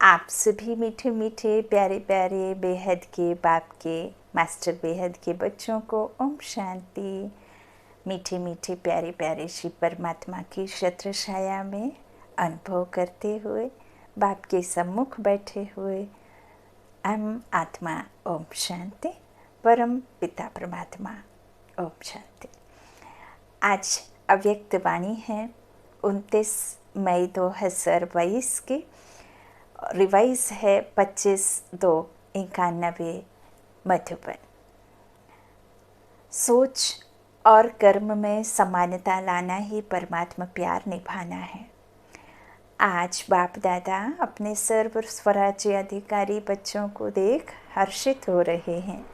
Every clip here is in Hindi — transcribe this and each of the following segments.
आप सभी मीठे मीठे प्यारे प्यारे बेहद के बाप के मास्टर बेहद के बच्चों को ओम शांति। मीठे मीठे प्यारे प्यारे श्री परमात्मा की छत्र छाया में अनुभव करते हुए बाप के सम्मुख बैठे हुए हम आत्मा ओम शांति, परम पिता परमात्मा ओम शांति। आज अव्यक्त वाणी है 29 मई 2022 की। रिवाइज है 25/2/91 मधुबन। सोच और कर्म में समानता लाना ही परमात्मा प्यार निभाना है। आज बाप दादा अपने सर्व स्वराज्य अधिकारी बच्चों को देख हर्षित हो रहे हैं,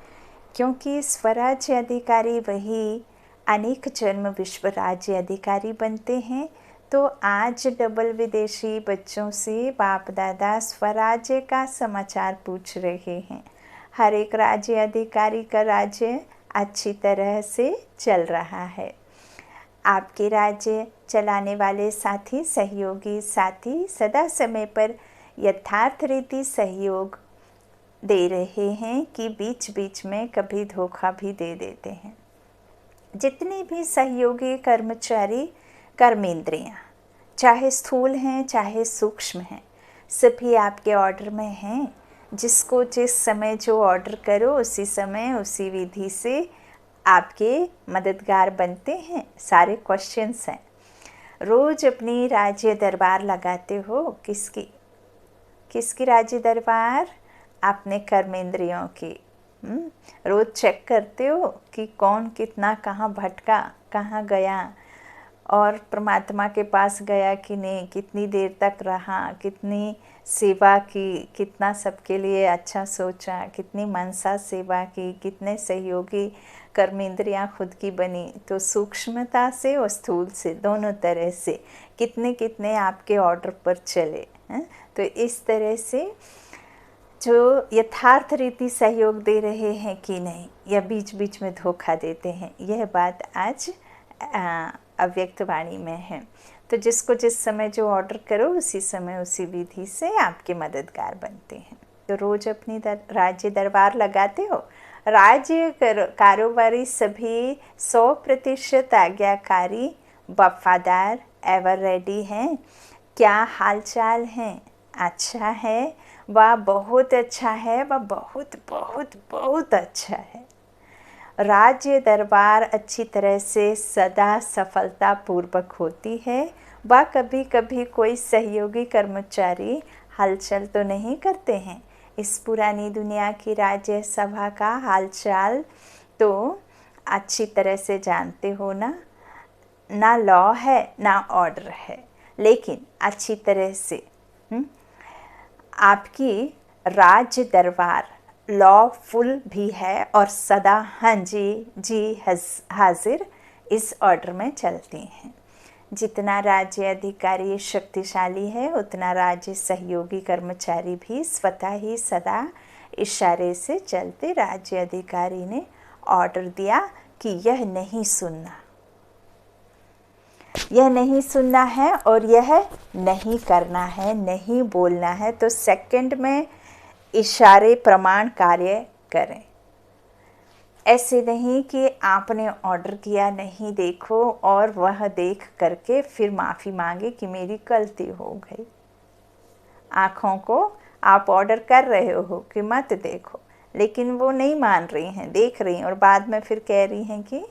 क्योंकि स्वराज्य अधिकारी वही अनेक जन्म विश्व राज्य अधिकारी बनते हैं। तो आज डबल विदेशी बच्चों से बाप दादा स्वराज्य का समाचार पूछ रहे हैं। हर एक राज्य अधिकारी का राज्य अच्छी तरह से चल रहा है। आपके राज्य चलाने वाले साथी सहयोगी साथी सदा समय पर यथार्थ रीति सहयोग दे रहे हैं कि बीच बीच में कभी धोखा भी दे देते हैं। जितने भी सहयोगी कर्मचारी कर्मेंद्रियाँ, चाहे स्थूल हैं चाहे सूक्ष्म हैं, सभी आपके ऑर्डर में हैं। जिसको जिस समय जो ऑर्डर करो उसी समय उसी विधि से आपके मददगार बनते हैं। सारे क्वेश्चंस हैं। रोज़ अपनी राज्य दरबार लगाते हो। किसकी राज्य दरबार? अपने कर्मेंद्रियों की। रोज़ चेक करते हो कि कौन कितना कहाँ भटका, कहाँ गया और परमात्मा के पास गया कि नहीं, कितनी देर तक रहा, कितनी सेवा की, कितना सबके लिए अच्छा सोचा, कितनी मनसा सेवा की, कितने सहयोगी कर्मेंद्रियाँ खुद की बनी। तो सूक्ष्मता से और स्थूल से दोनों तरह से कितने कितने आपके ऑर्डर पर चले हैं। तो इस तरह से जो यथार्थ रीति सहयोग दे रहे हैं कि नहीं, या बीच बीच में धोखा देते हैं, यह बात आज अव्यक्त वाणी में है। तो जिसको जिस समय जो ऑर्डर करो उसी समय उसी विधि से आपके मददगार बनते हैं। तो रोज अपनी राज्य दरबार लगाते हो। राज्य कारोबारी सभी 100% आज्ञाकारी, वफादार, एवर रेडी हैं। क्या हालचाल है? अच्छा है, वह बहुत अच्छा है, वह बहुत बहुत बहुत अच्छा है। राज्य दरबार अच्छी तरह से सदा सफलता पूर्वक होती है। वह कभी कभी कोई सहयोगी कर्मचारी हलचल तो नहीं करते हैं। इस पुरानी दुनिया की राज्य सभा का हालचाल तो अच्छी तरह से जानते हो ना लॉ है ना ऑर्डर है, लेकिन अच्छी तरह से आपकी राज्य दरबार लॉफुल भी है और सदा हाँ जी हाजिर इस ऑर्डर में चलती हैं। जितना राज्य अधिकारी शक्तिशाली है उतना राज्य सहयोगी कर्मचारी भी स्वतः ही सदा इशारे से चलते। राज्य अधिकारी ने ऑर्डर दिया कि यह नहीं सुनना है और यह नहीं करना है, नहीं बोलना है, तो सेकंड में इशारे प्रमाण कार्य करें। ऐसे नहीं कि आपने ऑर्डर किया नहीं देखो और वह देख करके फिर माफ़ी मांगे कि मेरी गलती हो गई। आँखों को आप ऑर्डर कर रहे हो कि मत देखो, लेकिन वो नहीं मान रही हैं, देख रही हैं और बाद में फिर कह रही हैं कि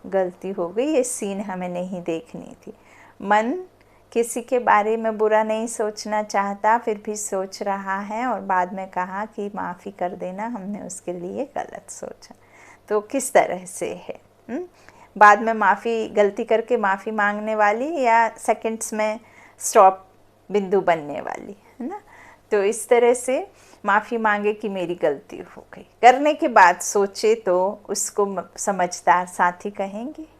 गलती हो गई, ये सीन हमें नहीं देखनी थी। मन किसी के बारे में बुरा नहीं सोचना चाहता, फिर भी सोच रहा है और बाद में कहा कि माफ़ी कर देना, हमने उसके लिए गलत सोचा। तो किस तरह से है बाद में गलती करके माफ़ी मांगने वाली या सेकंड्स में स्टॉप बिंदु बनने वाली, है ना। तो इस तरह से माफ़ी मांगे कि मेरी गलती हो गई, करने के बाद सोचे तो उसको समझदार साथी कहेंगे।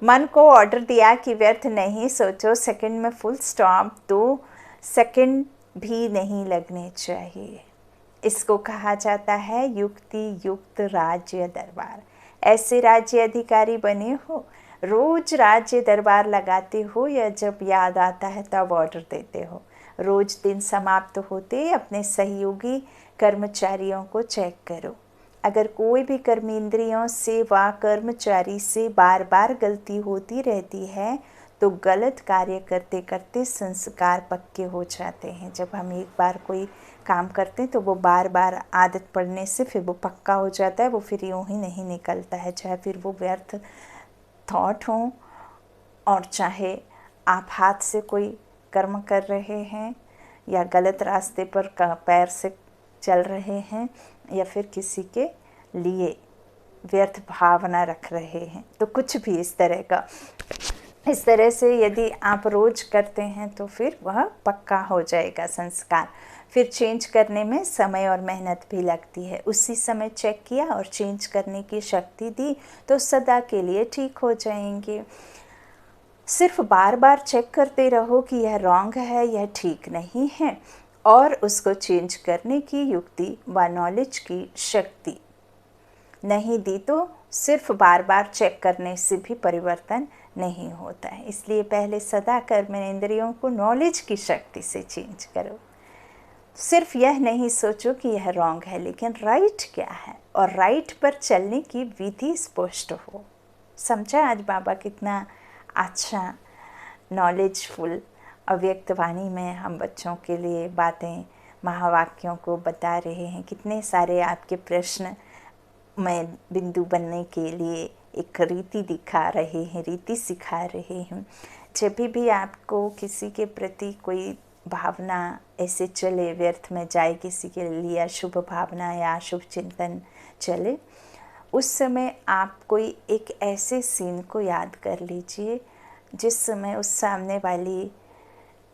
मन को ऑर्डर दिया कि व्यर्थ नहीं सोचो, सेकंड में फुल स्टॉप, 2 सेकंड भी नहीं लगने चाहिए। इसको कहा जाता है युक्ति युक्त राज्य दरबार। ऐसे राज्य अधिकारी बने हो। रोज राज्य दरबार लगाते हो या जब याद आता है तब ऑर्डर देते हो? रोज दिन समाप्त होते अपने सहयोगी कर्मचारियों को चेक करो। अगर कोई भी कर्मेंद्रियों से व कर्मचारी से बार बार गलती होती रहती है तो गलत कार्य करते करते संस्कार पक्के हो जाते हैं। जब हम एक बार कोई काम करते हैं तो वो बार बार आदत पड़ने से फिर वो पक्का हो जाता है, वो फिर यूँ ही नहीं निकलता है। चाहे फिर वो व्यर्थ थॉट हों और चाहे आप हाथ से कोई कर्म कर रहे हैं या गलत रास्ते पर पैर से चल रहे हैं या फिर किसी के लिए व्यर्थ भावना रख रहे हैं, तो कुछ भी इस तरह का, इस तरह से यदि आप रोज करते हैं तो फिर वह पक्का हो जाएगा संस्कार। फिर चेंज करने में समय और मेहनत भी लगती है। उसी समय चेक किया और चेंज करने की शक्ति दी तो सदा के लिए ठीक हो जाएंगे। सिर्फ बार बार चेक करते रहो कि यह रॉन्ग है, यह ठीक नहीं है, और उसको चेंज करने की युक्ति व नॉलेज की शक्ति नहीं दी तो सिर्फ बार बार चेक करने से भी परिवर्तन नहीं होता है। इसलिए पहले सदा कर्मेंद्रियों को नॉलेज की शक्ति से चेंज करो। सिर्फ यह नहीं सोचो कि यह रॉन्ग है, लेकिन राइट क्या है और राइट पर चलने की विधि स्पष्ट हो। समझा आज बाबा कितना अच्छा नॉलेजफुल अव्यक्त वाणी में हम बच्चों के लिए बातें महावाक्यों को बता रहे हैं। कितने सारे आपके प्रश्न मैं बिंदु बनने के लिए एक रीति दिखा रहे हैं, रीति सिखा रहे हैं। जब भी आपको किसी के प्रति कोई भावना ऐसे चले, व्यर्थ में जाए, किसी के लिए अशुभ भावना या अशुभ चिंतन चले, उस समय आप कोई एक ऐसे सीन को याद कर लीजिए जिस समय उस सामने वाली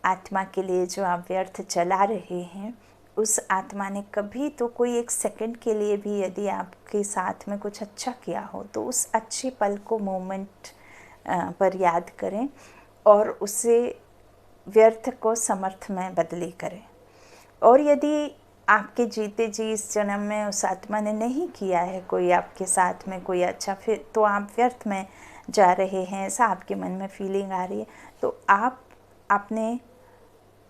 आत्मा के लिए जो आप व्यर्थ चला रहे हैं, उस आत्मा ने कभी तो कोई एक सेकंड के लिए भी यदि आपके साथ में कुछ अच्छा किया हो तो उस अच्छे पल को मोमेंट पर याद करें और उसे व्यर्थ को समर्थ में बदली करें। और यदि आपके जीते जी इस जन्म में उस आत्मा ने नहीं किया है कोई आपके साथ में कोई अच्छा, फिर तो आप व्यर्थ में जा रहे हैं, ऐसा आपके मन में फीलिंग आ रही है, तो आप अपने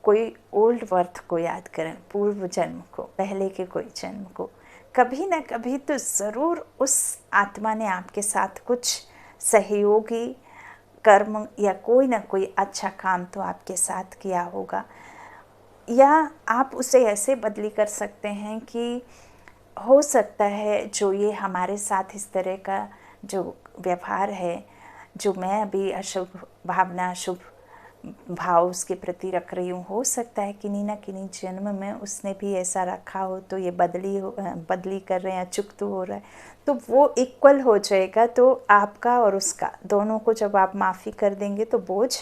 कोई ओल्ड वर्थ को याद करें, पूर्व जन्म को, पहले के कोई जन्म को। कभी ना कभी तो ज़रूर उस आत्मा ने आपके साथ कुछ सहयोगी कर्म या कोई ना कोई अच्छा काम तो आपके साथ किया होगा। या आप उसे ऐसे बदली कर सकते हैं कि हो सकता है जो ये हमारे साथ इस तरह का जो व्यवहार है, जो मैं अभी अशुभ भावना, अशुभ भाव उसके प्रति रख रही हूँ, हो सकता है किन्हीं ना किन्हीं जन्म में उसने भी ऐसा रखा हो, तो ये बदली कर रहे हैं, चुकत हो रहा है, तो वो इक्वल हो जाएगा। तो आपका और उसका दोनों को जब आप माफ़ी कर देंगे तो बोझ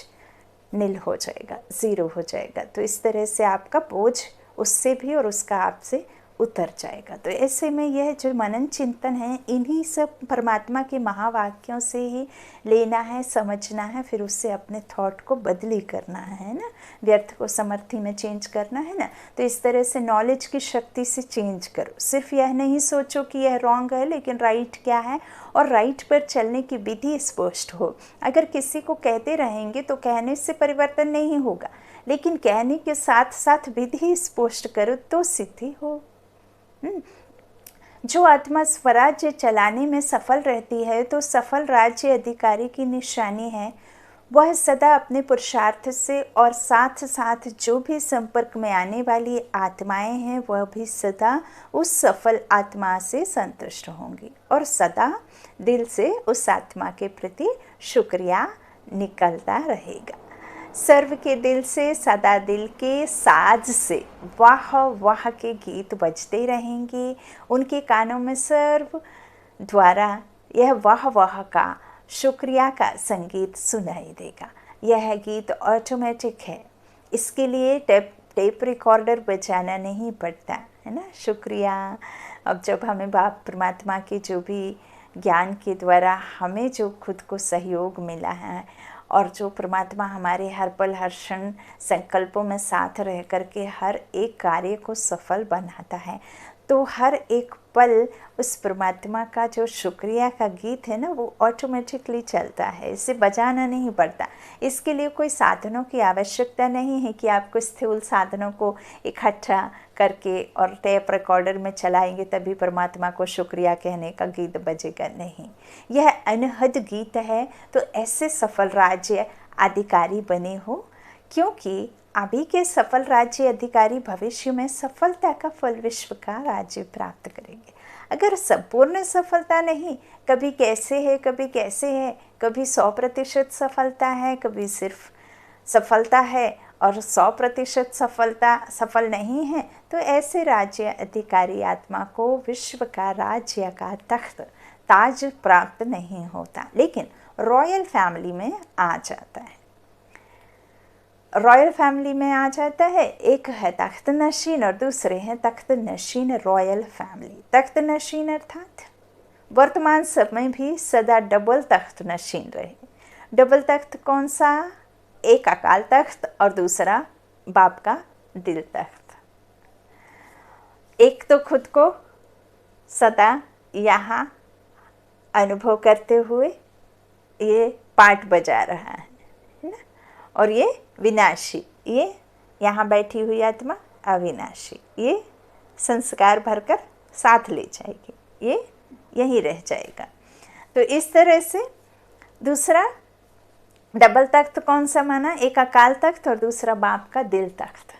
नील हो जाएगा, ज़ीरो हो जाएगा। तो इस तरह से आपका बोझ उससे भी और उसका आपसे उतर जाएगा। तो ऐसे में यह जो मनन चिंतन है, इन्हीं सब परमात्मा के महावाक्यों से ही लेना है, समझना है, फिर उससे अपने थॉट को बदली करना है ना, व्यर्थ को समर्थी में चेंज करना है ना। तो इस तरह से नॉलेज की शक्ति से चेंज करो। सिर्फ यह नहीं सोचो कि यह रॉन्ग है, लेकिन राइट क्या है और राइट पर चलने की विधि स्पष्ट हो। अगर किसी को कहते रहेंगे तो कहने से परिवर्तन नहीं होगा, लेकिन कहने के साथ साथ विधि स्पष्ट करो तो सिद्धि हो। जो आत्मा स्वराज्य चलाने में सफल रहती है तो सफल राज्य अधिकारी की निशानी है। वह सदा अपने पुरुषार्थ से और साथ साथ जो भी संपर्क में आने वाली आत्माएं हैं वह भी सदा उस सफल आत्मा से संतुष्ट होंगी और सदा दिल से उस आत्मा के प्रति शुक्रिया निकलता रहेगा। सर्व के दिल से सदा दिल के साज से वाह वाह के गीत बजते रहेंगे। उनके कानों में सर्व द्वारा यह वाह वाह का, शुक्रिया का संगीत सुनाई देगा। यह गीत ऑटोमेटिक है, इसके लिए टेप रिकॉर्डर बजाना नहीं पड़ता है ना। शुक्रिया। अब जब हमें बाप परमात्मा के जो भी ज्ञान के द्वारा हमें जो खुद को सहयोग मिला है और जो परमात्मा हमारे हर पल हर क्षण संकल्पों में साथ रह कर के हर एक कार्य को सफल बनाता है, तो हर एक पल उस परमात्मा का जो शुक्रिया का गीत है ना, वो ऑटोमेटिकली चलता है, इसे बजाना नहीं पड़ता। इसके लिए कोई साधनों की आवश्यकता नहीं है कि आपको स्थूल साधनों को इकट्ठा करके और टेप रिकॉर्डर में चलाएंगे तभी परमात्मा को शुक्रिया कहने का गीत बजेगा। नहीं, यह अनहद गीत है। तो ऐसे सफल राज्य अधिकारी बने हो, क्योंकि अभी के सफल राज्य अधिकारी भविष्य में सफलता का फल विश्व का राज्य प्राप्त करेंगे। अगर संपूर्ण सफलता नहीं, कभी कैसे है कभी कैसे है, कभी 100% सफलता है, कभी सिर्फ सफलता है और 100% सफल नहीं है, तो ऐसे राज्य अधिकारी आत्मा को विश्व का राज्य का तख्त ताज प्राप्त नहीं होता, लेकिन रॉयल फैमिली में आ जाता है। रॉयल फैमिली में आ जाता है। एक है तख्त नशीन और दूसरे हैं तख्त नशीन रॉयल फैमिली। तख्त नशीन अर्थात वर्तमान समय भी सदा डबल तख्त नशीन रहे। डबल तख्त कौन सा? एक अकाल तख्त और दूसरा बाप का दिल तख्त। एक तो खुद को सदा यहाँ अनुभव करते हुए ये पार्ट बजा रहा है ना, और ये विनाशी, ये यहाँ बैठी हुई आत्मा अविनाशी, ये संस्कार भरकर साथ ले जाएगी, ये यहीं रह जाएगा। तो इस तरह से दूसरा डबल तख्त कौन सा माना? एक अकाल तख्त और दूसरा बाप का दिल तख्त।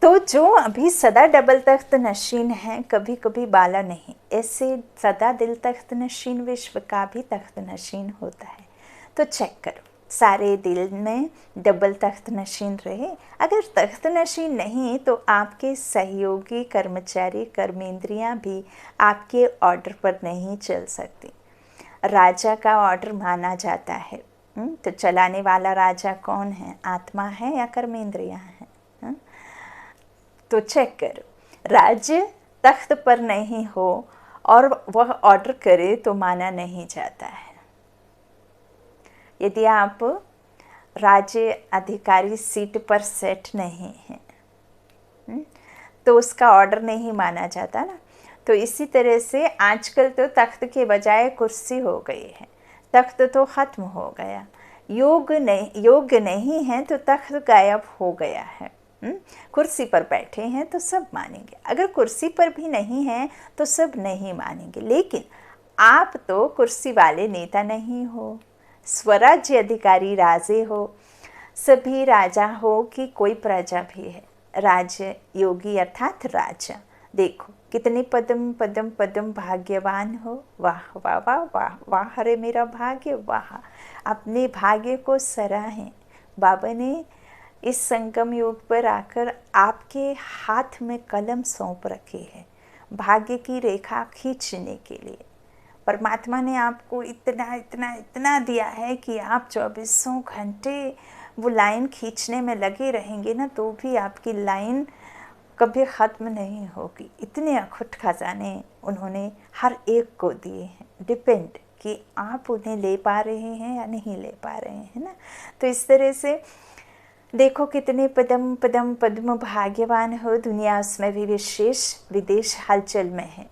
तो जो अभी सदा डबल तख्त नशीन है, कभी कभी बाला नहीं, ऐसे सदा दिल तख्त नशीन विश्व का भी तख्त नशीन होता है। तो चेक करो, सारे दिल में डबल तख्त नशीन रहे। अगर तख्त नशीन नहीं तो आपके सहयोगी कर्मचारी कर्मेंद्रियां भी आपके ऑर्डर पर नहीं चल सकती। राजा का ऑर्डर माना जाता है। तो चलाने वाला राजा कौन है? आत्मा है या कर्मेंद्रियां हैं? तो चेक करो, राज्य तख्त पर नहीं हो और वह ऑर्डर करे तो माना नहीं जाता है। यदि आप राज्य अधिकारी सीट पर सेट नहीं हैं तो उसका ऑर्डर नहीं माना जाता ना। तो इसी तरह से आजकल तो तख्त के बजाय कुर्सी हो गई है, तख्त तो ख़त्म हो गया। योग्य नहीं है तो तख्त गायब हो गया है। कुर्सी पर बैठे हैं तो सब मानेंगे, अगर कुर्सी पर भी नहीं है तो सब नहीं मानेंगे। लेकिन आप तो कुर्सी वाले नेता नहीं हो, स्वराज्य अधिकारी राजे हो। सभी राजा हो कि कोई प्रजा भी है, राज्य योगी अर्थात राजा। देखो कितने पदम पदम पदम भाग्यवान हो। वाह वाह वाह वाह वाह, अरे मेरा भाग्य, वाह। अपने भाग्य को सराहें। बाबा ने इस संगम योग पर आकर आपके हाथ में कलम सौंप रखी है भाग्य की रेखा खींचने के लिए। परमात्मा ने आपको इतना इतना इतना दिया है कि आप 24 घंटे वो लाइन खींचने में लगे रहेंगे ना, तो भी आपकी लाइन कभी ख़त्म नहीं होगी। इतने अखुट खजाने उन्होंने हर एक को दिए हैं, डिपेंड कि आप उन्हें ले पा रहे हैं या नहीं ले पा रहे हैं ना। तो इस तरह से देखो कितने पदम पदम पद्म भाग्यवान हो। दुनिया उसमें भी विशेष विदेश हलचल में है।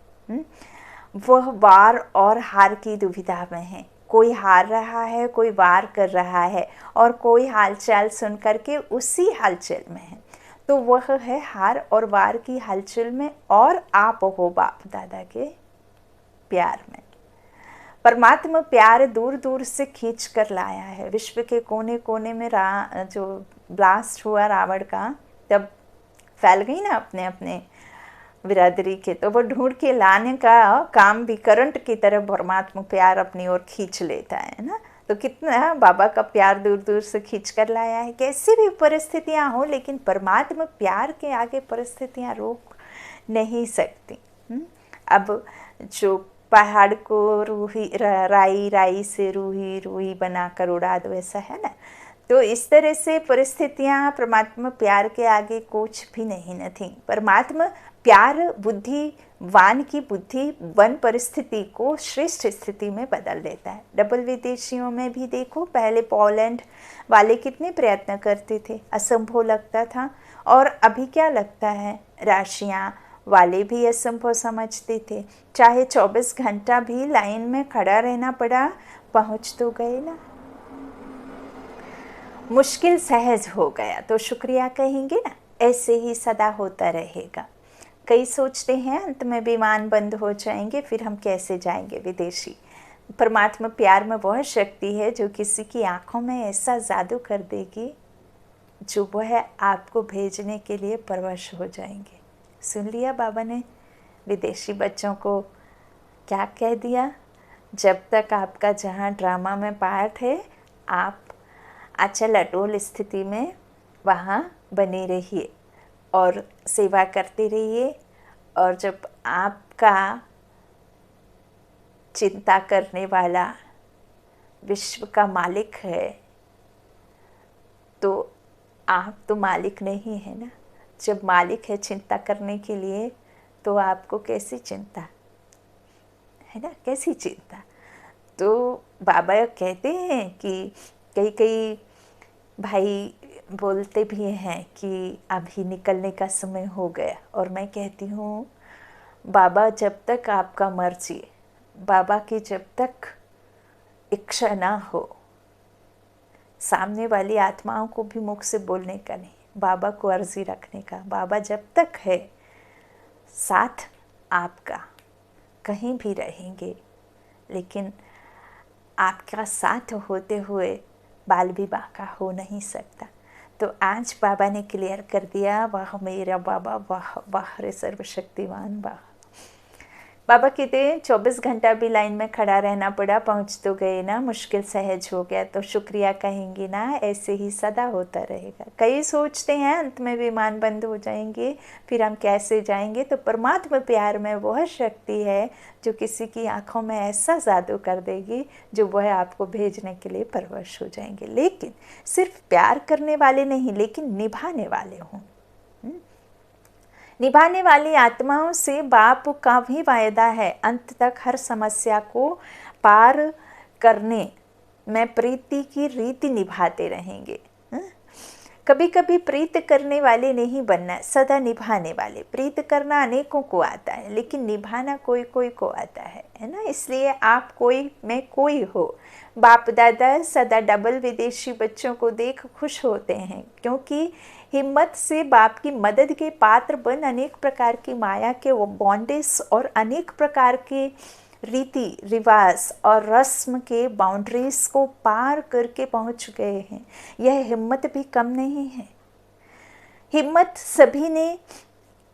वह वार और हार की दुविधा में है। कोई हार रहा है, कोई वार कर रहा है, और कोई हालचाल सुन करके उसी हलचल में है। तो वह है हार और वार की हलचल में, और आप हो बाप दादा के प्यार में। परमात्मा प्यार दूर दूर से खींच कर लाया है। विश्व के कोने कोने में जो ब्लास्ट हुआ रावण का, तब फैल गई ना अपने अपने बिरादरी के, तो वो ढूंढ के लाने का काम भी करंट की तरह परमात्मा प्यार अपनी ओर खींच लेता है ना। तो कितना बाबा का प्यार दूर दूर से खींच कर लाया है। कैसी भी परिस्थितियां हो, लेकिन परमात्मा प्यार के आगे परिस्थितियां रोक नहीं सकती। अब जो पहाड़ को रूही राई राई से रूही रूही बनाकर उड़ा दो, ऐसा है ना। तो इस तरह से परिस्थितियां परमात्मा प्यार के आगे कुछ भी नहीं थी। परमात्मा प्यार बुद्धिवान की बुद्धि वन परिस्थिति को श्रेष्ठ स्थिति में बदल देता है। डबल विदेशियों में भी देखो, पहले पोलैंड वाले कितने प्रयत्न करते थे, असंभव लगता था, और अभी क्या लगता है, राशियाँ वाले भी असंभव समझते थे। चाहे 24 घंटा भी लाइन में खड़ा रहना पड़ा, पहुंच तो गए ना। मुश्किल सहज हो गया तो शुक्रिया कहेंगे ना। ऐसे ही सदा होता रहेगा। कई सोचते हैं अंत में विमान बंद हो जाएंगे, फिर हम कैसे जाएंगे विदेशी। परमात्मा प्यार में वह शक्ति है जो किसी की आंखों में ऐसा जादू कर देगी जो वह आपको भेजने के लिए परवश हो जाएंगे। सुन लिया बाबा ने विदेशी बच्चों को क्या कह दिया? जब तक आपका जहाँ ड्रामा में पार्ट है, आप अचल अटोल स्थिति में वहाँ बने रहिए और सेवा करते रहिए। और जब आपका चिंता करने वाला विश्व का मालिक है, तो आप तो मालिक नहीं है ना। जब मालिक है चिंता करने के लिए, तो आपको कैसी चिंता है ना, कैसी चिंता। तो बाबा कहते हैं कि कई भाई बोलते भी हैं कि अभी निकलने का समय हो गया, और मैं कहती हूँ बाबा जब तक आपका मर्जी, बाबा की जब तक इच्छा ना हो, सामने वाली आत्माओं को भी मुख से बोलने का नहीं, बाबा को अर्जी रखने का। बाबा जब तक है साथ आपका, कहीं भी रहेंगे, लेकिन आपका साथ होते हुए बाल विवाह का हो नहीं सकता। तो आज बाबा ने क्लियर कर दिया, वाह मेरा बाबा, वाह वाह रे सर्वशक्तिमान वाह। बाबा कहते हैं 24 घंटा भी लाइन में खड़ा रहना पड़ा, पहुंच तो गए ना। मुश्किल सहज हो गया तो शुक्रिया कहेंगे ना। ऐसे ही सदा होता रहेगा। कई सोचते हैं अंत में विमान बंद हो जाएंगे, फिर हम कैसे जाएंगे। तो परमात्मा प्यार में वह शक्ति है जो किसी की आंखों में ऐसा जादू कर देगी जो वह आपको भेजने के लिए परवश हो जाएंगे। लेकिन सिर्फ प्यार करने वाले नहीं, लेकिन निभाने वाले हों। निभाने वाली आत्माओं से बाप का भी वायदा है, अंत तक हर समस्या को पार करने में प्रीति की रीति निभाते रहेंगे। कभी कभी प्रीत करने वाले नहीं बनना, सदा निभाने वाले। प्रीत करना अनेकों को आता है, लेकिन निभाना कोई कोई को आता है ना। इसलिए आप कोई में कोई हो। बाप दादा सदा डबल विदेशी बच्चों को देख खुश होते हैं, क्योंकि हिम्मत से बाप की मदद के पात्र बन अनेक प्रकार की माया के वो बॉन्डेज और अनेक प्रकार के रीति रिवाज और रस्म के बाउंड्रीज को पार करके पहुंच गए हैं। यह हिम्मत भी कम नहीं है। हिम्मत सभी ने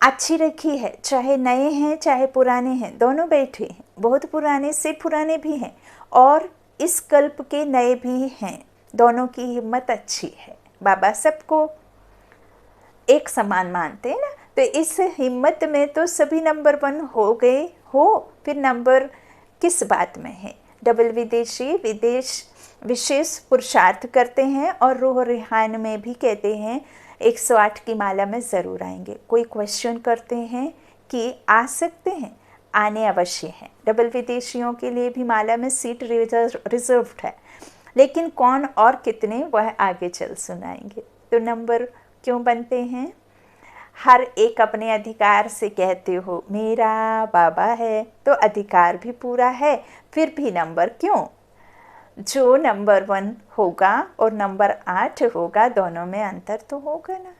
अच्छी रखी है, चाहे नए हैं चाहे पुराने हैं, दोनों बैठे हैं। बहुत पुराने से पुराने भी हैं और इस कल्प के नए भी हैं। दोनों की हिम्मत अच्छी है। बाबा सबको एक समान मानते हैं ना। तो इस हिम्मत में तो सभी नंबर 1 हो गए हो। फिर नंबर किस बात में है? डबल विदेशी विशेष पुरुषार्थ करते हैं और रूह रिहान में भी कहते हैं 108 की माला में ज़रूर आएंगे। कोई क्वेश्चन करते हैं कि आ सकते हैं, आने अवश्य हैं। डबल विदेशियों के लिए भी माला में सीट रिजर्व्ड है, लेकिन कौन और कितने वह आगे चल सुनाएंगे। तो नंबर क्यों बनते हैं? हर एक अपने अधिकार से कहते हो मेरा बाबा है, तो अधिकार भी पूरा है, फिर भी नंबर क्यों? जो नंबर 1 होगा और नंबर 8 होगा, दोनों में अंतर तो होगा ना।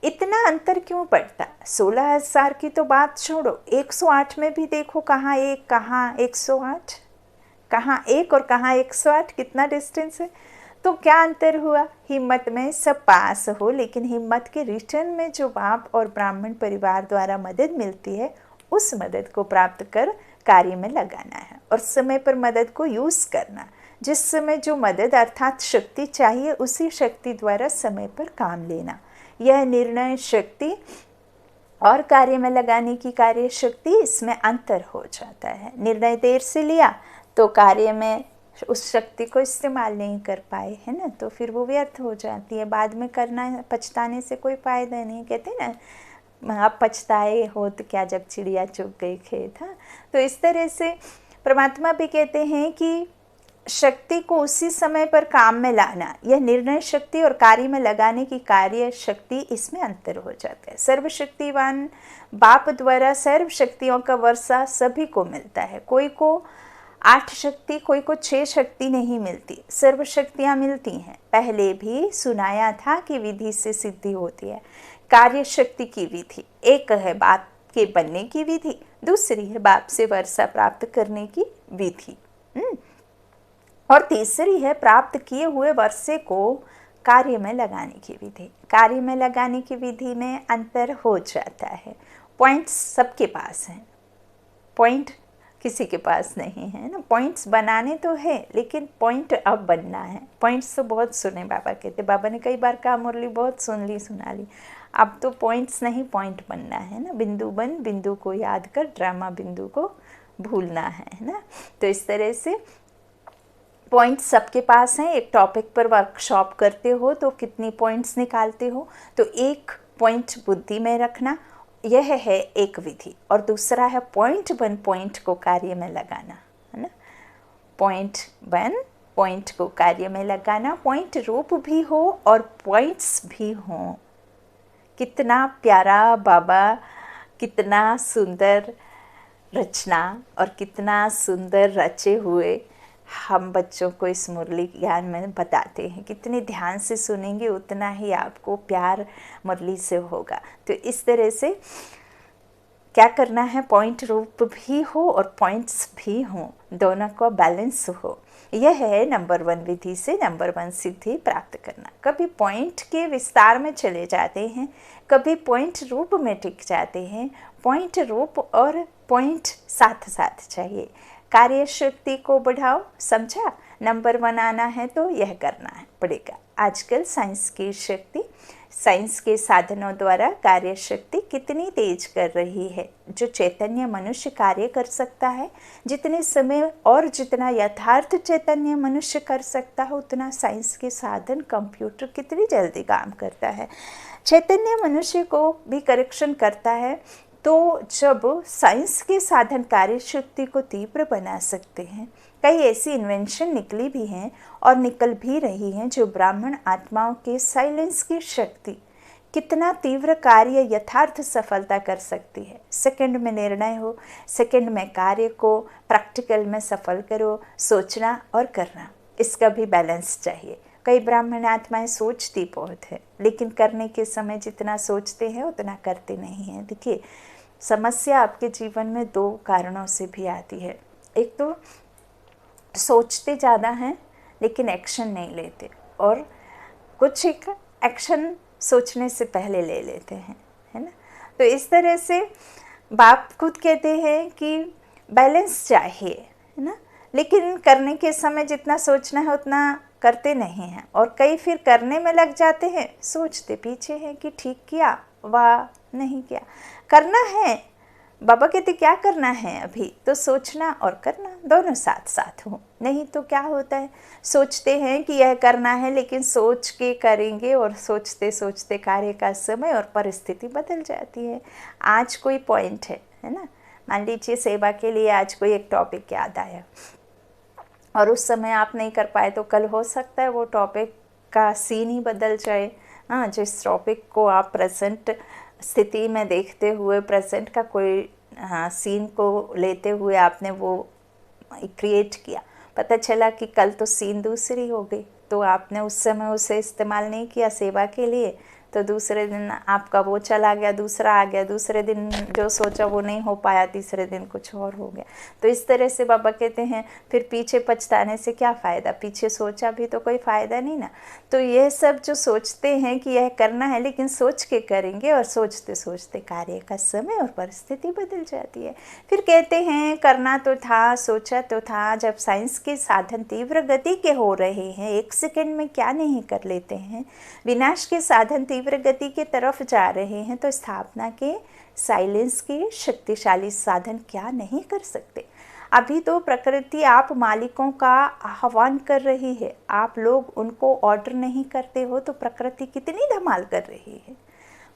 इतना अंतर क्यों पड़ता? 16,000 की तो बात छोड़ो, 108 में भी देखो, कहाँ 1 कहाँ 108, कहाँ 1 और कहाँ 108, कितना डिस्टेंस है। तो क्या अंतर हुआ? हिम्मत में सब पास हो, लेकिन हिम्मत के रिटर्न में जो बाप और ब्राह्मण परिवार द्वारा मदद मिलती है, उस मदद को प्राप्त कर कार्य में लगाना है और समय पर मदद को यूज़ करना। जिस समय जो मदद अर्थात शक्ति चाहिए, उसी शक्ति द्वारा समय पर काम लेना। यह निर्णय शक्ति और कार्य में लगाने की कार्य शक्ति, इसमें अंतर हो जाता है। निर्णय देर से लिया तो कार्य में उस शक्ति को इस्तेमाल नहीं कर पाए, है ना, तो फिर वो व्यर्थ हो जाती है। बाद में करना, पछताने से कोई फ़ायदा नहीं। कहते ना, आप पछताए हो तो क्या जब चिड़िया चुग गई खेत। हाँ, तो इस तरह से परमात्मा भी कहते हैं कि शक्ति को उसी समय पर काम में लाना, यह निर्णय शक्ति और कार्य में लगाने की कार्य शक्ति, इसमें अंतर हो जाता है। सर्वशक्तिवान बाप द्वारा सर्व शक्तियों का वर्षा सभी को मिलता है। कोई को 8 शक्ति, कोई को 6 शक्ति नहीं मिलती, सर्व शक्तियाँ मिलती हैं। पहले भी सुनाया था कि विधि से सिद्धि होती है। कार्य शक्ति की विधि एक है, बाप के बनने की विधि, दूसरी है बाप से वर्षा प्राप्त करने की विधि, और तीसरी है प्राप्त किए हुए वर्षे को कार्य में लगाने की विधि। कार्य में लगाने की विधि में अंतर हो जाता है। पॉइंट्स सबके पास हैं, पॉइंट किसी के पास नहीं है ना। पॉइंट्स बनाने तो है, लेकिन पॉइंट अब बनना है। पॉइंट्स तो बहुत सुने बाबा कहते, बाबा ने कई बार कहा मुरली बहुत सुन ली सुना ली, अब तो पॉइंट्स नहीं, पॉइंट बनना है ना। बिंदु बन, बिंदु को याद कर, ड्रामा बिंदु को भूलना है ना। तो इस तरह से पॉइंट्स सबके पास हैं। एक टॉपिक पर वर्कशॉप करते हो तो कितनी पॉइंट्स निकालते हो, तो एक पॉइंट बुद्धि में रखना, यह है एक विधि। और दूसरा है पॉइंट बन, पॉइंट को कार्य में लगाना, है ना। पॉइंट बन, पॉइंट को कार्य में लगाना, पॉइंट रूप भी हो और पॉइंट्स भी हों। कितना प्यारा बाबा, कितना सुंदर रचना और कितना सुंदर रचे हुए हम बच्चों को इस मुरली ज्ञान में बताते हैं। कितने ध्यान से सुनेंगे उतना ही आपको प्यार मुरली से होगा। तो इस तरह से क्या करना है, पॉइंट रूप भी हो और पॉइंट्स भी हों, दोनों का बैलेंस हो। यह है नंबर 1 विधि से नंबर 1 सिद्धि प्राप्त करना। कभी पॉइंट के विस्तार में चले जाते हैं, कभी पॉइंट रूप में टिक जाते हैं। पॉइंट रूप और पॉइंट साथ साथ चाहिए। कार्य शक्ति को बढ़ाओ, समझा। नंबर 1 आना है तो यह करना है पड़ेगा। आजकल साइंस की शक्ति, साइंस के साधनों द्वारा कार्य शक्ति कितनी तेज कर रही है। जो चैतन्य मनुष्य कार्य कर सकता है जितने समय और जितना यथार्थ चैतन्य मनुष्य कर सकता है, उतना साइंस के साधन कंप्यूटर कितनी जल्दी काम करता है। चैतन्य मनुष्य को भी करेक्शन करता है। तो जब साइंस के साधन कार्य शक्ति को तीव्र बना सकते हैं, कई ऐसी इन्वेंशन निकली भी हैं और निकल भी रही हैं जो ब्राह्मण आत्माओं के साइलेंस की शक्ति कितना तीव्र कार्य यथार्थ सफलता कर सकती है। सेकंड में निर्णय हो, सेकंड में कार्य को प्रैक्टिकल में सफल करो, सोचना और करना, इसका भी बैलेंस चाहिए। कई ब्राह्मण आत्माएं सोचती बहुत है, लेकिन करने के समय जितना सोचते हैं उतना करते नहीं हैं। देखिए, समस्या आपके जीवन में 2 कारणों से भी आती है। एक तो सोचते ज़्यादा हैं लेकिन एक्शन नहीं लेते, और कुछ एक एक्शन सोचने से पहले ले लेते हैं, है ना। तो इस तरह से बाप खुद कहते हैं कि बैलेंस चाहिए, है ना। लेकिन करने के समय जितना सोचना है उतना करते नहीं हैं, और कई फिर करने में लग जाते हैं, सोचते पीछे हैं कि ठीक किया वाह नहीं किया। करना है, बाबा कहते क्या करना है, अभी तो सोचना और करना दोनों साथ साथ हो। नहीं तो क्या होता है, सोचते हैं कि यह करना है, लेकिन सोच के करेंगे और सोचते सोचते कार्य का समय और परिस्थिति बदल जाती है। आज कोई पॉइंट है ना, मान लीजिए सेवा के लिए आज कोई एक टॉपिक याद आया और उस समय आप नहीं कर पाए, तो कल हो सकता है वो टॉपिक का सीन ही बदल जाए। हाँ, जिस टॉपिक को आप प्रेजेंट स्थिति में देखते हुए, प्रेजेंट का कोई सीन को लेते हुए आपने वो क्रिएट किया, पता चला कि कल तो सीन दूसरी हो गई, तो आपने उस समय उसे इस्तेमाल नहीं किया सेवा के लिए, तो दूसरे दिन आपका वो चला गया, दूसरा आ गया, दूसरे दिन जो सोचा वो नहीं हो पाया, तीसरे दिन कुछ और हो गया। तो इस तरह से बाबा कहते हैं फिर पीछे पछताने से क्या फ़ायदा, पीछे सोचा भी तो कोई फ़ायदा नहीं ना। तो यह सब जो सोचते हैं कि यह करना है, लेकिन सोच के करेंगे और सोचते सोचते कार्य का समय और परिस्थिति बदल जाती है। फिर कहते हैं करना तो था, सोचा तो था। जब साइंस के साधन तीव्र गति के हो रहे हैं, 1 सेकंड में क्या नहीं कर लेते हैं, विनाश के साधन तीव्र गति के तरफ जा रहे हैं, तो स्थापना के साइलेंस के शक्तिशाली साधन क्या नहीं कर सकते। अभी तो प्रकृति आप मालिकों का आह्वान कर रही है, आप लोग उनको ऑर्डर नहीं करते हो, तो प्रकृति कितनी धमाल कर रही है।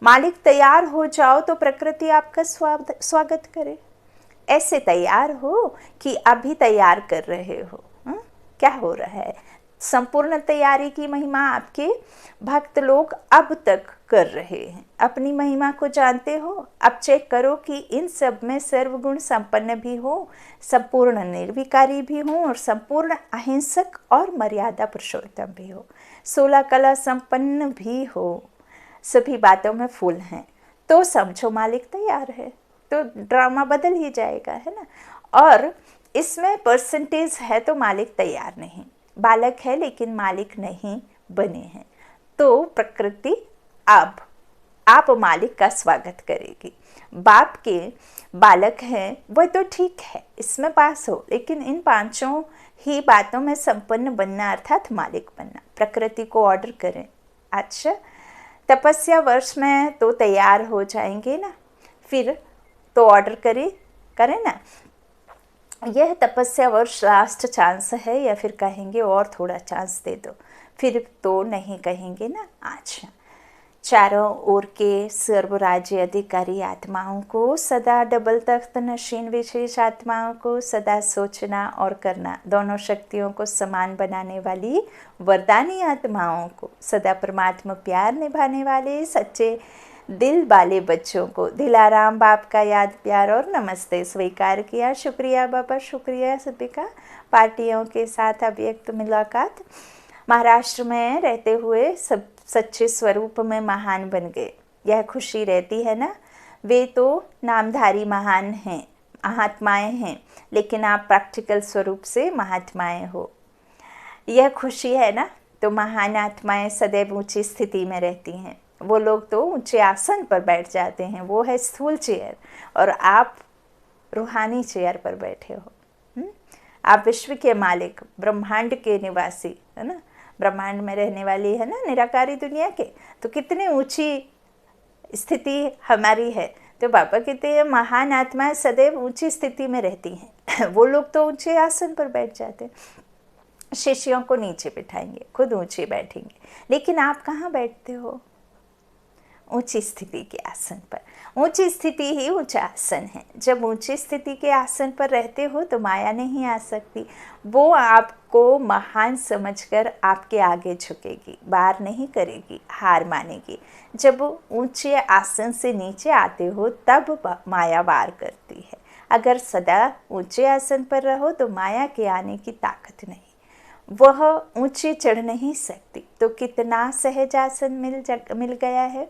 मालिक तैयार हो जाओ तो प्रकृति आपका स्वागत करे। ऐसे तैयार हो कि अभी तैयार कर रहे हो, क्या हो रहा है। संपूर्ण तैयारी की महिमा आपके भक्त लोग अब तक कर रहे हैं। अपनी महिमा को जानते हो? अब चेक करो कि इन सब में सर्वगुण संपन्न भी हो, संपूर्ण निर्विकारी भी हो और संपूर्ण अहिंसक और मर्यादा पुरुषोत्तम भी हो, 16 कला संपन्न भी हो, सभी बातों में फुल हैं। तो समझो मालिक तैयार है, तो ड्रामा बदल ही जाएगा, है ना। और इसमें परसेंटेज है तो मालिक तैयार नहीं, बालक है लेकिन मालिक नहीं बने हैं। तो प्रकृति अब आप मालिक का स्वागत करेगी। बाप के बालक हैं वह तो ठीक है, इसमें पास हो, लेकिन इन पांचों ही बातों में संपन्न बनना अर्थात मालिक बनना। प्रकृति को ऑर्डर करें, अच्छा तपस्या वर्ष में तो तैयार हो जाएंगे ना, फिर तो ऑर्डर करें ना, यह तपस्या वर्ष लास्ट चांस है, या फिर कहेंगे और थोड़ा चांस दे दो, फिर तो नहीं कहेंगे ना। अच्छा, चारों ओर के सर्व राज्य अधिकारी आत्माओं को सदा डबल तख्त नशीन विशेष आत्माओं को सदा सोचना और करना, दोनों शक्तियों को समान बनाने वाली वरदानी आत्माओं को सदा परमात्मा प्यार निभाने वाले सच्चे दिल वाले बच्चों को दिलाराम बाप का याद प्यार और नमस्ते स्वीकार किया। शुक्रिया बाबा, शुक्रिया सभी का। पार्टियों के साथ अव्यक्त मुलाकात। महाराष्ट्र में रहते हुए सब सच्चे स्वरूप में महान बन गए, यह खुशी रहती है ना। वे तो नामधारी महान हैं, महात्माएं हैं, लेकिन आप प्रैक्टिकल स्वरूप से महात्माएं हो, यह खुशी है ना। तो महान आत्माएं सदैव ऊंची स्थिति में रहती हैं। वो लोग तो ऊंचे आसन पर बैठ जाते हैं, वो है स्थूल चेयर, और आप रूहानी चेयर पर बैठे हो। आप विश्व के मालिक, ब्रह्मांड के निवासी, है ना, ब्रह्मांड में रहने वाली है ना निराकारी दुनिया के। तो कितनी ऊंची स्थिति हमारी है। तो बाबा कहते हैं महान आत्माएं सदैव ऊंची स्थिति में रहती हैं। वो लोग तो ऊंचे आसन पर बैठ जाते हैं, शिष्यों को नीचे बिठाएंगे, खुद ऊंचे बैठेंगे। लेकिन आप कहाँ बैठते हो? ऊंची स्थिति के आसन पर। ऊंची स्थिति ही ऊंचा आसन है। जब ऊंची स्थिति के आसन पर रहते हो तो माया नहीं आ सकती, वो आपको महान समझकर आपके आगे झुकेगी, वार नहीं करेगी, हार मानेगी। जब ऊंचे आसन से नीचे आते हो तब माया वार करती है। अगर सदा ऊंचे आसन पर रहो तो माया के आने की ताकत नहीं, वह ऊंचे चढ़ नहीं सकती। तो कितना सहज आसन मिल गया है।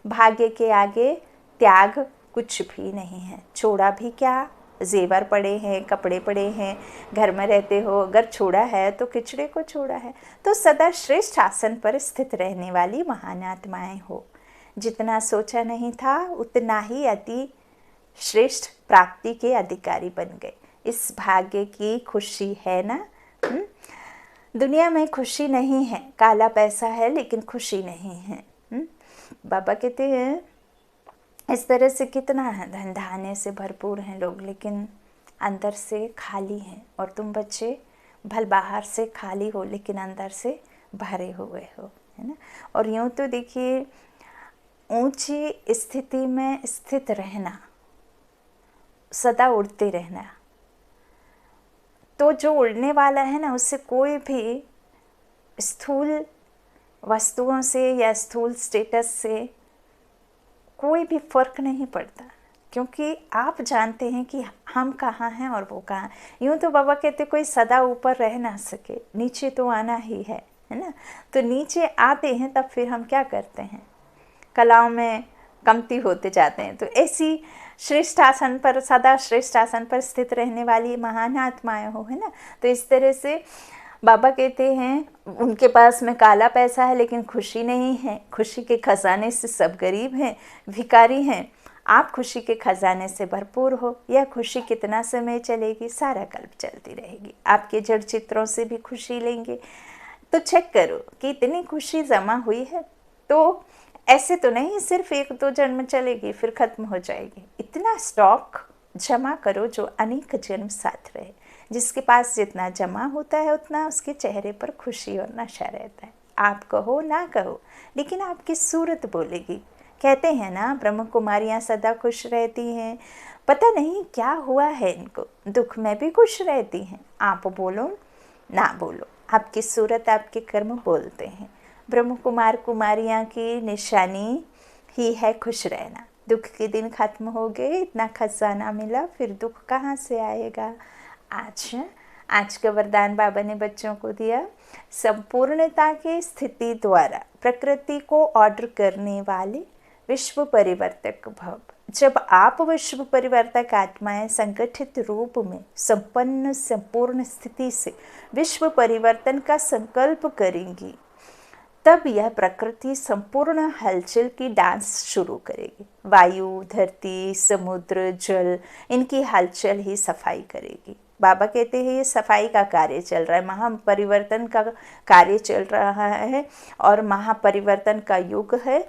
भाग्य के आगे त्याग कुछ भी नहीं है। छोड़ा भी क्या, जेवर पड़े हैं, कपड़े पड़े हैं, घर में रहते हो, अगर छोड़ा है तो किचड़े को छोड़ा है। तो सदा श्रेष्ठ आसन पर स्थित रहने वाली महान आत्माएं हो। जितना सोचा नहीं था उतना ही अति श्रेष्ठ प्राप्ति के अधिकारी बन गए। इस भाग्य की खुशी है ना। दुनिया में खुशी नहीं है, काला पैसा है लेकिन खुशी नहीं है। बाबा कहते हैं इस तरह से कितना है, धन धान्य से भरपूर हैं लोग लेकिन अंदर से खाली हैं। और तुम बच्चे भल बाहर से खाली हो लेकिन अंदर से भरे हुए हो, है ना। और यूँ तो देखिए ऊंची स्थिति में स्थित रहना, सदा उड़ते रहना, तो जो उड़ने वाला है ना उससे कोई भी स्थूल वस्तुओं से या स्थूल स्टेटस से कोई भी फर्क नहीं पड़ता, क्योंकि आप जानते हैं कि हम कहाँ हैं और वो कहाँ। यूँ तो बाबा कहते कोई सदा ऊपर रह ना सके, नीचे तो आना ही है ना। तो नीचे आते हैं तब फिर हम क्या करते हैं, कलाओं में कमती होते जाते हैं। तो ऐसी श्रेष्ठ आसन पर, सदा श्रेष्ठ आसन पर स्थित रहने वाली महान आत्माएं हो, है ना। तो इस तरह से बाबा कहते हैं उनके पास में काला पैसा है लेकिन खुशी नहीं है। खुशी के खजाने से सब गरीब हैं, भिखारी हैं। आप खुशी के खजाने से भरपूर हो। यह खुशी कितना समय चलेगी? सारा कल्प चलती रहेगी। आपके जड़ चित्रों से भी खुशी लेंगे तो चेक करो कि इतनी खुशी जमा हुई है। तो ऐसे तो नहीं सिर्फ 1-2 जन्म चलेगी फिर खत्म हो जाएगी। इतना स्टॉक जमा करो जो अनेक जन्म साथ रहे। जिसके पास जितना जमा होता है उतना उसके चेहरे पर खुशी और नशा रहता है। आप कहो ना कहो लेकिन आपकी सूरत बोलेगी। कहते हैं ना ब्रह्म कुमारियाँ सदा खुश रहती हैं, पता नहीं क्या हुआ है इनको, दुख में भी खुश रहती हैं। आप बोलो ना बोलो, आपकी सूरत आपके कर्म बोलते हैं। ब्रह्म कुमार कुमारियाँ की निशानी ही है खुश रहना। दुख के दिन खत्म हो गए, इतना खजाना मिला, फिर दुख कहाँ से आएगा। आज का वरदान बाबा ने बच्चों को दिया, संपूर्णता की स्थिति द्वारा प्रकृति को ऑर्डर करने वाले विश्व परिवर्तक भव। जब आप विश्व परिवर्तक आत्माएं संगठित रूप में संपूर्ण स्थिति से विश्व परिवर्तन का संकल्प करेंगी, तब यह प्रकृति संपूर्ण हलचल की डांस शुरू करेगी। वायु, धरती, समुद्र, जल, इनकी हलचल ही सफाई करेगी। बाबा कहते हैं ये सफाई का कार्य चल रहा है, महापरिवर्तन का कार्य चल रहा है और महापरिवर्तन का युग है,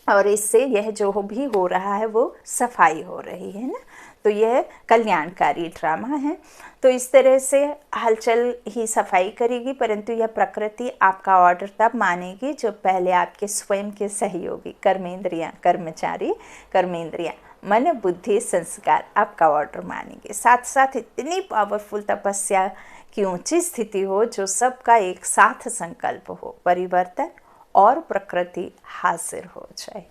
और इससे यह जो भी हो रहा है वो सफाई हो रही है ना। तो यह कल्याणकारी ड्रामा है। तो इस तरह से हलचल ही सफाई करेगी, परंतु यह प्रकृति आपका ऑर्डर तब मानेगी जब पहले आपके स्वयं के सहयोगी कर्मेंद्रियां, कर्मेंद्रियां, मन, बुद्धि, संस्कार आपका ऑर्डर मानेंगे। साथ साथ इतनी पावरफुल तपस्या की ऊंची स्थिति हो जो सबका एक साथ संकल्प हो, परिवर्तन और प्रकृति हाजिर हो जाए।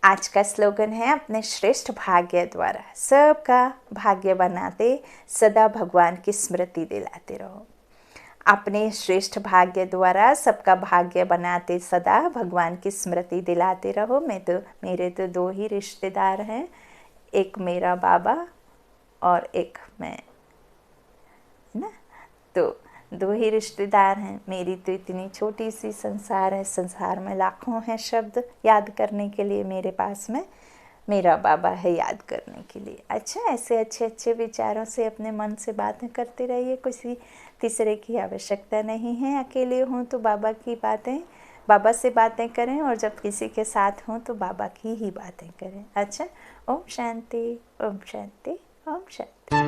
आज का स्लोगन है, अपने श्रेष्ठ भाग्य द्वारा सबका भाग्य बनाते सदा भगवान की स्मृति दिलाते रहो। अपने श्रेष्ठ भाग्य द्वारा सबका भाग्य बनाते सदा भगवान की स्मृति दिलाते रहो। मेरे तो दो ही रिश्तेदार हैं, एक मेरा बाबा और एक मैं, है ना। तो दो ही रिश्तेदार हैं। मेरी तो इतनी छोटी सी संसार है, संसार में लाखों हैं शब्द याद करने के लिए, मेरे पास में मेरा बाबा है याद करने के लिए। अच्छा, ऐसे अच्छे अच्छे विचारों से अपने मन से बातें करते रहिए, किसी तीसरे की आवश्यकता नहीं है। अकेले हों तो बाबा से बातें करें, और जब किसी के साथ हों तो बाबा की ही बातें करें। अच्छा, ओम शांति, ओम शांति, ओम शांति।